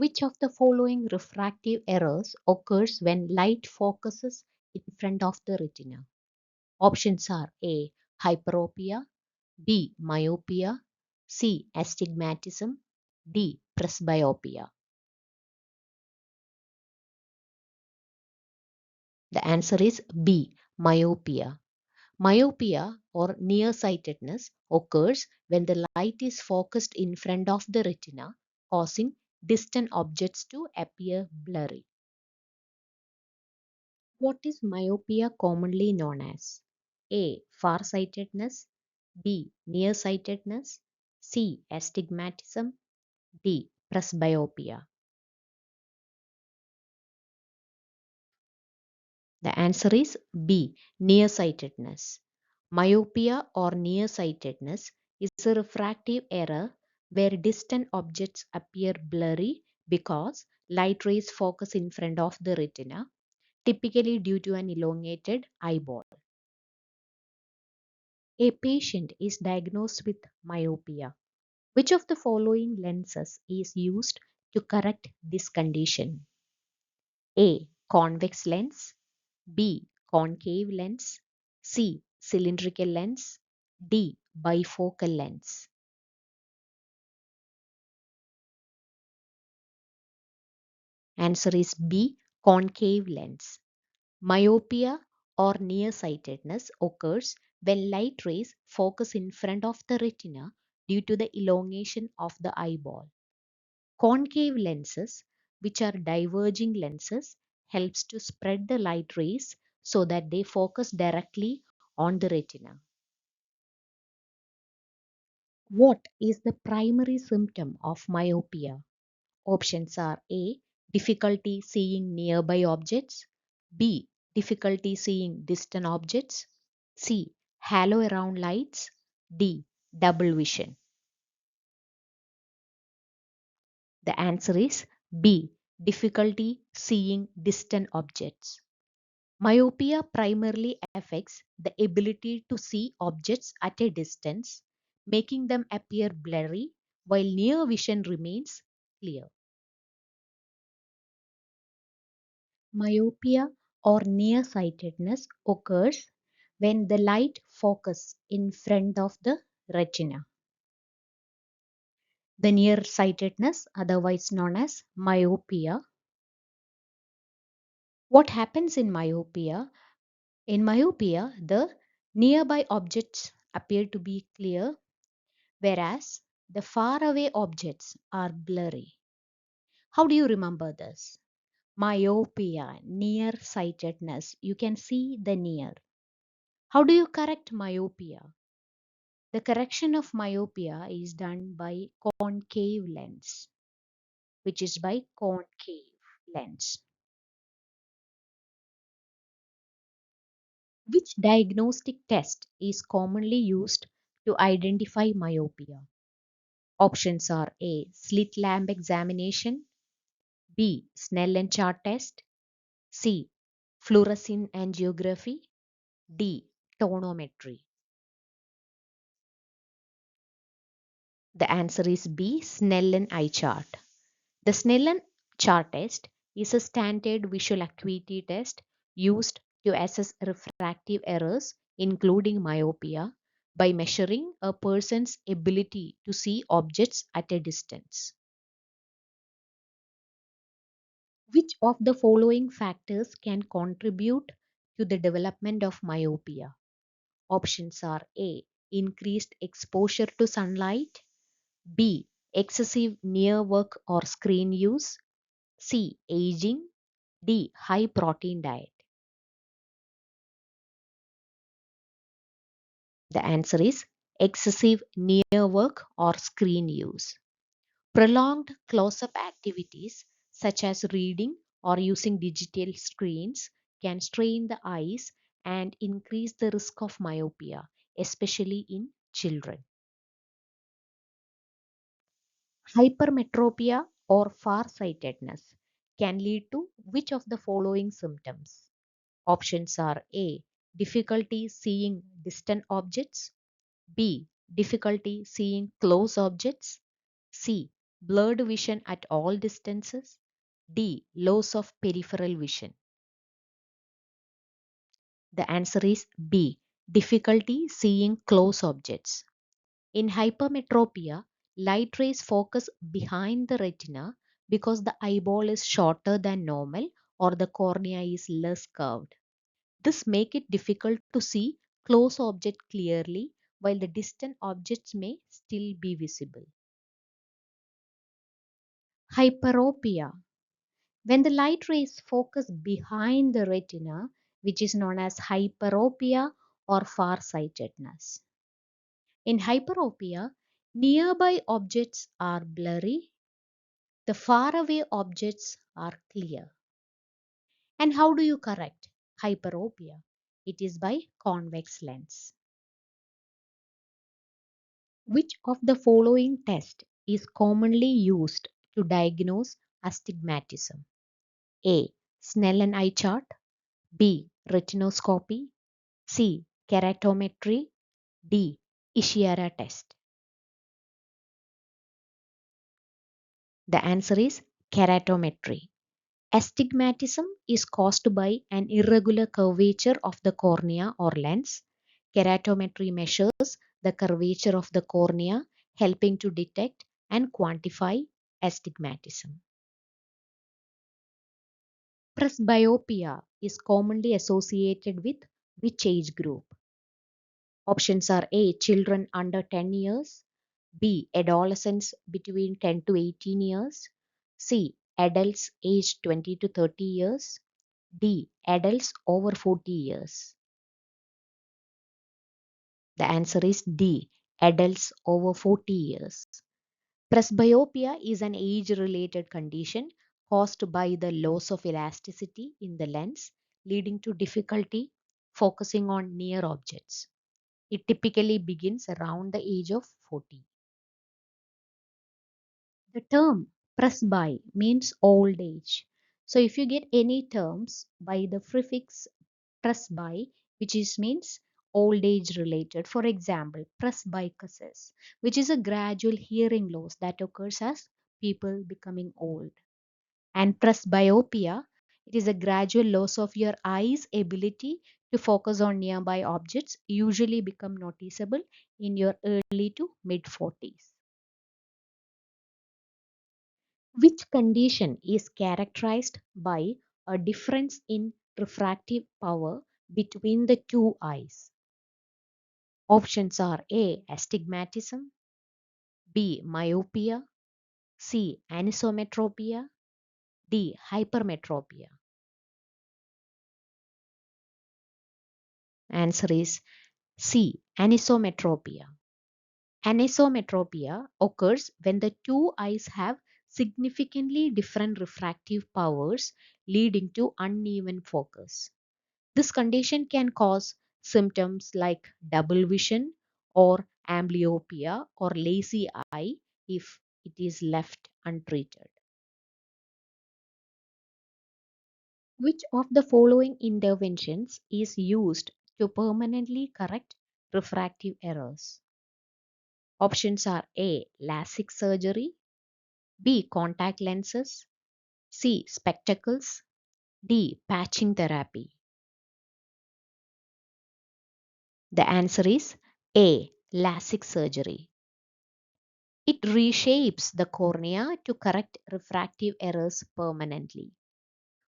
Which of the following refractive errors occurs when light focuses in front of the retina? Options are A. Hyperopia, B. Myopia, C. Astigmatism, D. Presbyopia. The answer is B. Myopia. Myopia or nearsightedness occurs when the light is focused in front of the retina, causing distant objects to appear blurry. What is myopia commonly known as? A. Farsightedness, B. Nearsightedness, C. Astigmatism, D. Presbyopia. The answer is B. Nearsightedness. Myopia or nearsightedness is a refractive error where distant objects appear blurry because light rays focus in front of the retina, typically due to an elongated eyeball. A patient is diagnosed with myopia. Which of the following lenses is used to correct this condition? A. Convex lens, B. Concave lens, C. Cylindrical lens, D. Bifocal lens. Answer is B. Concave lens. Myopia or nearsightedness occurs when light rays focus in front of the retina due to the elongation of the eyeball. Concave lenses, which are diverging lenses, helps to spread the light rays so that they focus directly on the retina. What is the primary symptom of myopia? Options are A. Difficulty seeing nearby objects, B. Difficulty seeing distant objects, C. Halo around lights, D. Double vision. The answer is B. Difficulty seeing distant objects. Myopia primarily affects the ability to see objects at a distance, making them appear blurry, while near vision remains clear. Myopia or nearsightedness occurs when the light focuses in front of the retina. The nearsightedness, otherwise known as myopia. What happens in myopia? In myopia, the nearby objects appear to be clear, whereas the faraway objects are blurry. How do you remember this? Myopia, nearsightedness. You can see the near. How do you correct myopia? The correction of myopia is done by concave lens, which is by concave lens. Which diagnostic test is commonly used to identify myopia? Options are A. Slit lamp examination, B. Snellen chart test, C. Fluorescein angiography, D. Tonometry. The answer is B. Snellen eye chart. The Snellen chart test is a standard visual acuity test used to assess refractive errors, including myopia, by measuring a person's ability to see objects at a distance. Which of the following factors can contribute to the development of myopia? Options are A. Increased exposure to sunlight, B. Excessive near work or screen use, C. Aging, D. High protein diet. The answer is excessive near work or screen use. Prolonged close-up activities such as reading or using digital screens can strain the eyes and increase the risk of myopia, especially in children. Hypermetropia or farsightedness can lead to which of the following symptoms? Options are A. Difficulty seeing distant objects, B. Difficulty seeing close objects, C. blurred vision at all distances, D. loss of peripheral vision. The answer is B. difficulty seeing close objects. In hypermetropia, light rays focus behind the retina because the eyeball is shorter than normal or the cornea is less curved. This makes it difficult to see close objects clearly while the distant objects may still be visible. Hyperopia. When the light rays focus behind the retina, which is known as hyperopia or farsightedness. In hyperopia, nearby objects are blurry, the faraway objects are clear. And how do you correct hyperopia? It is by convex lens. Which of the following tests is commonly used to diagnose astigmatism? A. Snellen eye chart. B. Retinoscopy. C. Keratometry. D. NHRA test. The answer is keratometry. Astigmatism is caused by an irregular curvature of the cornea or lens. Keratometry measures the curvature of the cornea, helping to detect and quantify astigmatism. Presbyopia is commonly associated with which age group? Options are A. Children under 10 years. B. Adolescents between 10 to 18 years. C. Adults aged 20 to 30 years. D. Adults over 40 years. The answer is D. Adults over 40 years. Presbyopia is an age-related condition caused by the loss of elasticity in the lens, leading to difficulty focusing on near objects. It typically begins around the age of 40. The term presby means old age. So if you get any terms by the prefix presby, which means old age related, for example, presbycusis, which is a gradual hearing loss that occurs as people becoming old. And presbyopia, it is a gradual loss of your eye's ability to focus on nearby objects, usually become noticeable in your early to mid 40s. Which condition is characterized by a difference in refractive power between the two eyes? Options are A. Astigmatism, B. Myopia, C. Anisometropia, D. Hypermetropia. Answer is C. Anisometropia. Anisometropia occurs when the two eyes have significantly different refractive powers, leading to uneven focus. This condition can cause symptoms like double vision or amblyopia or lazy eye if it is left untreated. Which of the following interventions is used to permanently correct refractive errors? Options are A. LASIK surgery, B. Contact lenses, C. Spectacles, D. Patching therapy. The answer is A. LASIK surgery. It reshapes the cornea to correct refractive errors permanently.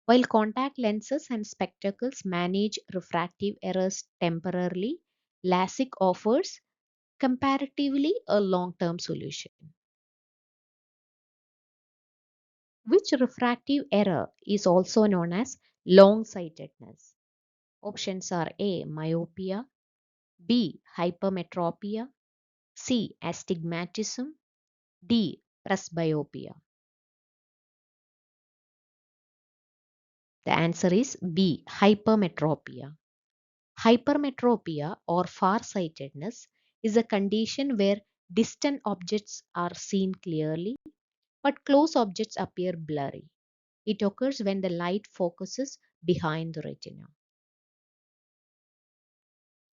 While contact lenses and spectacles manage refractive errors temporarily, LASIK offers comparatively a long-term solution. Which refractive error is also known as long-sightedness? Options are A. Myopia, B. Hypermetropia, C. Astigmatism, D. Presbyopia. The answer is B. Hypermetropia. Hypermetropia or farsightedness is a condition where distant objects are seen clearly but close objects appear blurry. It occurs when the light focuses behind the retina.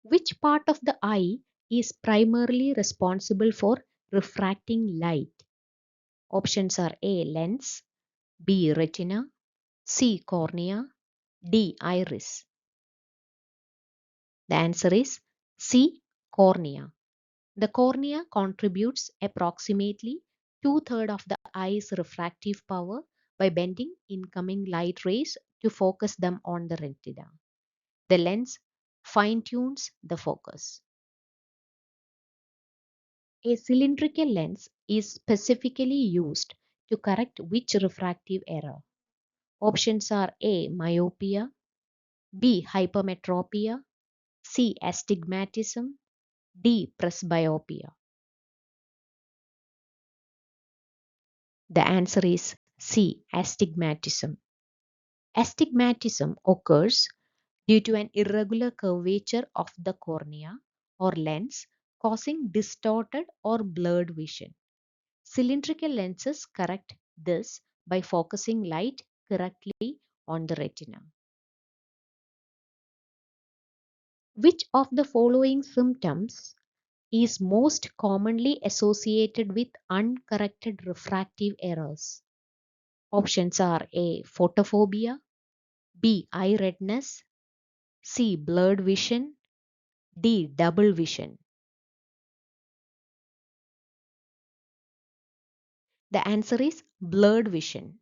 Which part of the eye is primarily responsible for refracting light? Options are A. Lens, B. Retina, C. Cornea, D. Iris. The answer is C. Cornea. The cornea contributes approximately two-thirds of the eye's refractive power by bending incoming light rays to focus them on the retina. The lens fine-tunes the focus. A cylindrical lens is specifically used to correct which refractive error? Options are A. Myopia, B. Hypermetropia, C. Astigmatism, D. Presbyopia. The answer is C. Astigmatism. Astigmatism occurs due to an irregular curvature of the cornea or lens causing distorted or blurred vision. Cylindrical lenses correct this by focusing light correctly on the retina. Which of the following symptoms is most commonly associated with uncorrected refractive errors? Options are A. Photophobia, B. Eye redness, C. Blurred vision, D. Double vision. The answer is blurred vision.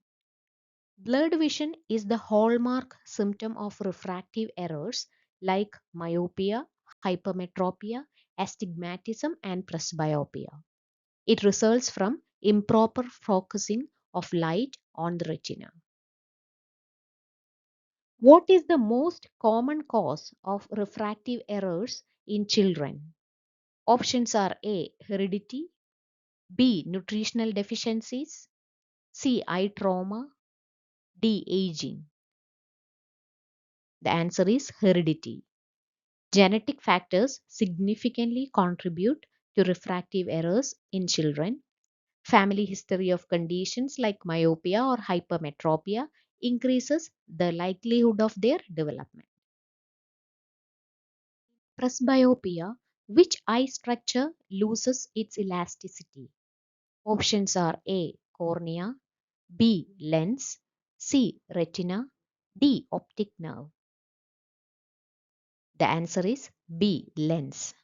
Blurred vision is the hallmark symptom of refractive errors like myopia, hypermetropia, astigmatism, and presbyopia. It results from improper focusing of light on the retina. What is the most common cause of refractive errors in children? Options are A. Heredity, B. Nutritional deficiencies, C. Eye trauma, D. Aging. The answer is heredity. Genetic factors significantly contribute to refractive errors in children. Family history of conditions like myopia or hypermetropia increases the likelihood of their development. Presbyopia, which eye structure loses its elasticity? Options are A. Cornea, B. Lens, C. Retina, D. Optic nerve. The answer is B. Lens.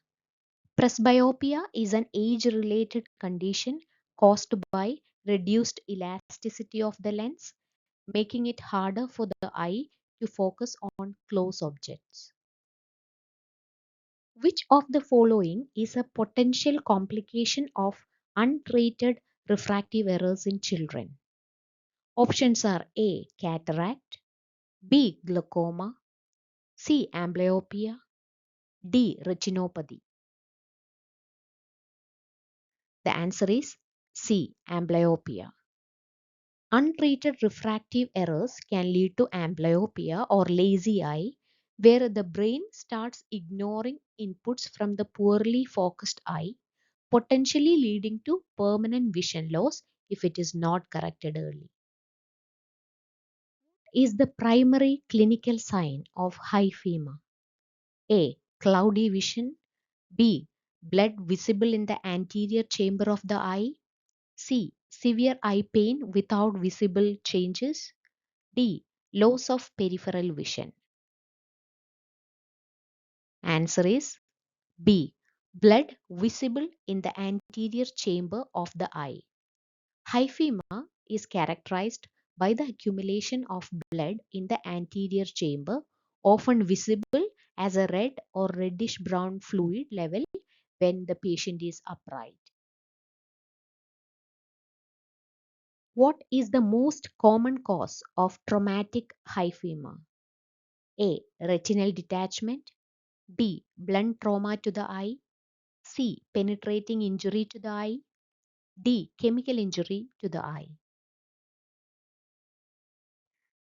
Presbyopia is an age-related condition caused by reduced elasticity of the lens, making it harder for the eye to focus on close objects. Which of the following is a potential complication of untreated refractive errors in children? Options are A. Cataract, B. Glaucoma, C. Amblyopia, D. Retinopathy. The answer is C. Amblyopia. Untreated refractive errors can lead to amblyopia or lazy eye, where the brain starts ignoring inputs from the poorly focused eye, potentially leading to permanent vision loss if it is not corrected early. Is the primary clinical sign of high FEMA? A. Cloudy vision, B. Blood visible in the anterior chamber of the eye, C. Severe eye pain without visible changes, D. Loss of peripheral vision. Answer is B. Blood visible in the anterior chamber of the eye. Hyphema is characterized by the accumulation of blood in the anterior chamber, often visible as a red or reddish brown fluid level when the patient is upright. What is the most common cause of traumatic hyphema? A. Retinal detachment, B. Blunt trauma to the eye, C. Penetrating injury to the eye, D. Chemical injury to the eye.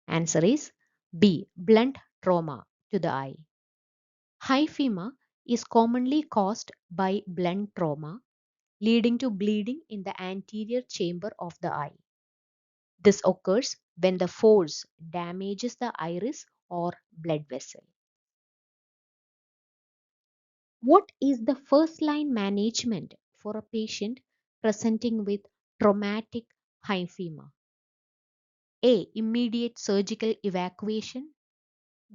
Answer is B. Blunt trauma to the eye. Hyphema is commonly caused by blunt trauma, leading to bleeding in the anterior chamber of the eye. This occurs when the force damages the iris or blood vessel. What is the first line management for a patient presenting with traumatic hyemphema? A. Immediate surgical evacuation.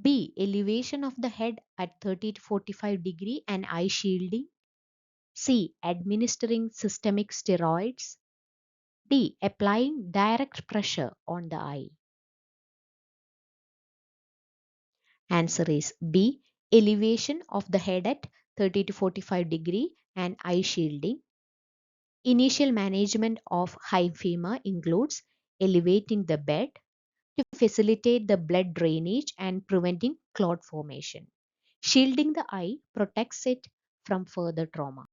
B. Elevation of the head at 30 to 45 degree and eye shielding. C. Administering systemic steroids. D. Applying direct pressure on the eye. Answer is B. Elevation of the head at 30 to 45 degree and eye shielding. Initial management of hyemphema includes elevating the bed to facilitate the blood drainage and preventing clot formation. Shielding the eye protects it from further trauma.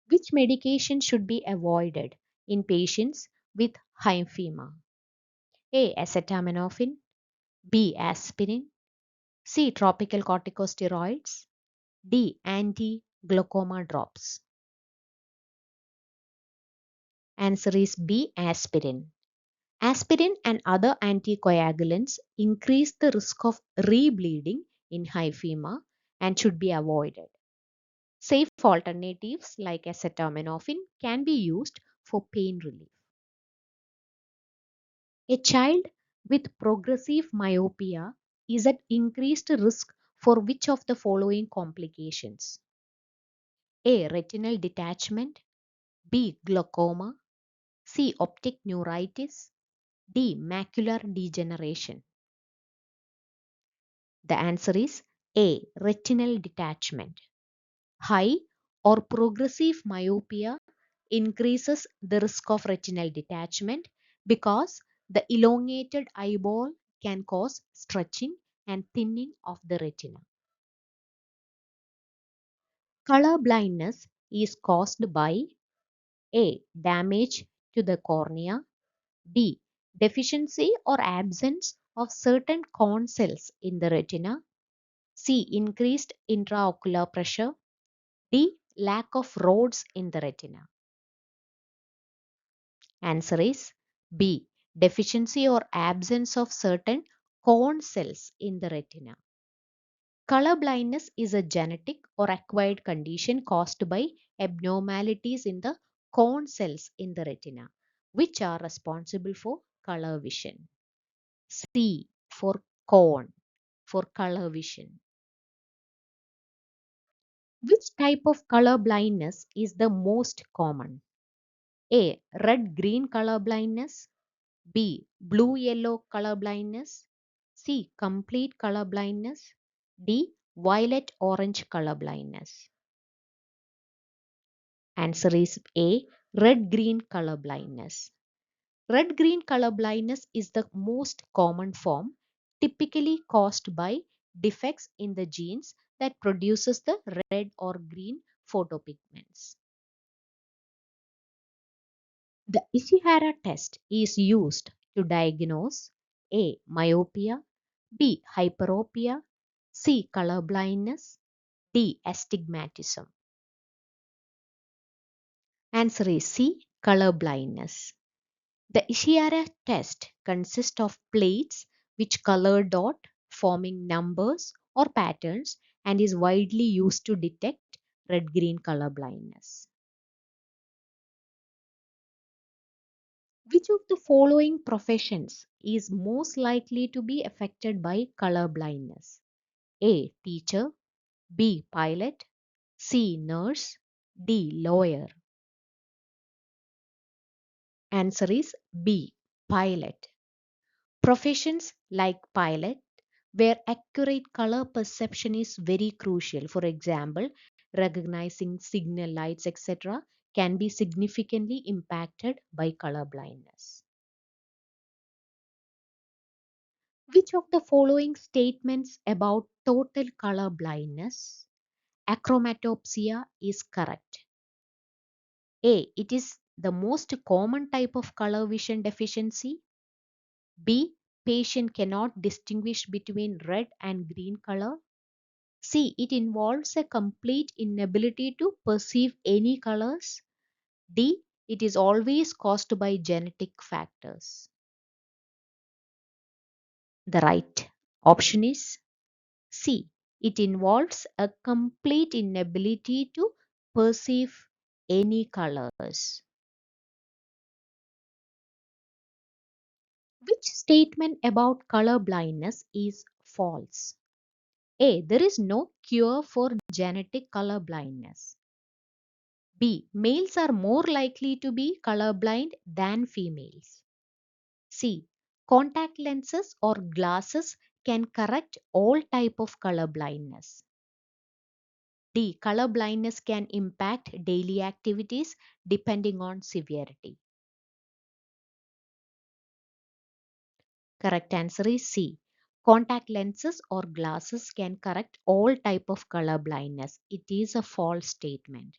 Which medication should be avoided in patients with hyemphema? A. Acetaminophen. B. Aspirin. C. Topical corticosteroids. D. Anti-glaucoma drops. Answer is B. Aspirin. Aspirin and other anticoagulants increase the risk of rebleeding in hyemphema and should be avoided. Safe alternatives like acetaminophen can be used for pain relief. A child with progressive myopia is at increased risk for which of the following complications? A. Retinal detachment. B. Glaucoma. C. Optic neuritis. D. Macular degeneration. The answer is A. Retinal detachment. High or progressive myopia increases the risk of retinal detachment because the elongated eyeball can cause stretching and thinning of the retina. Color blindness is caused by A. Damage to the cornea. B. Deficiency or absence of certain cone cells in the retina. C. Increased intraocular pressure. D. Lack of rods in the retina. Answer is B. Deficiency or absence of certain cone cells in the retina. Color blindness is a genetic or acquired condition caused by abnormalities in the cone cells in the retina, which are responsible for color vision. C for cone, for color vision. Which type of color blindness is the most common? A. Red-green color blindness. B. Blue-yellow color blindness. C. Complete color blindness. D. Violet-orange color blindness. Answer is A. Red-green color blindness. Red-green color blindness is the most common form, typically caused by defects in the genes that produces the red or green photopigments. The Ishihara test is used to diagnose A. Myopia, B. Hyperopia, C. Color blindness, D. Astigmatism. Answer is C. Color blindness. The Ishihara test consists of plates which color dot forming numbers or patterns and is widely used to detect red-green color blindness. Which of the following professions is most likely to be affected by color blindness? A. Teacher. B. Pilot. C. Nurse. D. Lawyer. Answer is B. Pilot. Professions like pilot, where accurate color perception is very crucial, for example, recognizing signal lights, etc., can be significantly impacted by color blindness. Which of the following statements about total color blindness, achromatopsia, is correct? A. It is the most common type of color vision deficiency. B. Patient cannot distinguish between red and green color. C. It involves a complete inability to perceive any colors. D. It is always caused by genetic factors. The right option is C. It involves a complete inability to perceive any colors. Which statement about color blindness is false? A. There is no cure for genetic color blindness. B. Males are more likely to be colorblind than females. C. Contact lenses or glasses can correct all type of color blindness. D. Color blindness can impact daily activities depending on severity. Correct answer is C. Contact lenses or glasses can correct all type of color blindness. It is a false statement.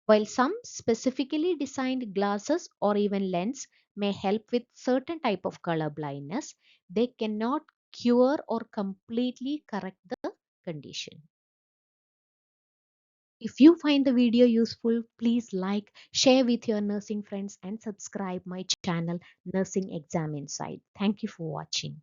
While some specifically designed glasses or even lens may help with certain type of color blindness, they cannot cure or completely correct the condition. If you find the video useful, please like, share with your nursing friends and subscribe my channel Nursing Exam Insight. Thank you for watching.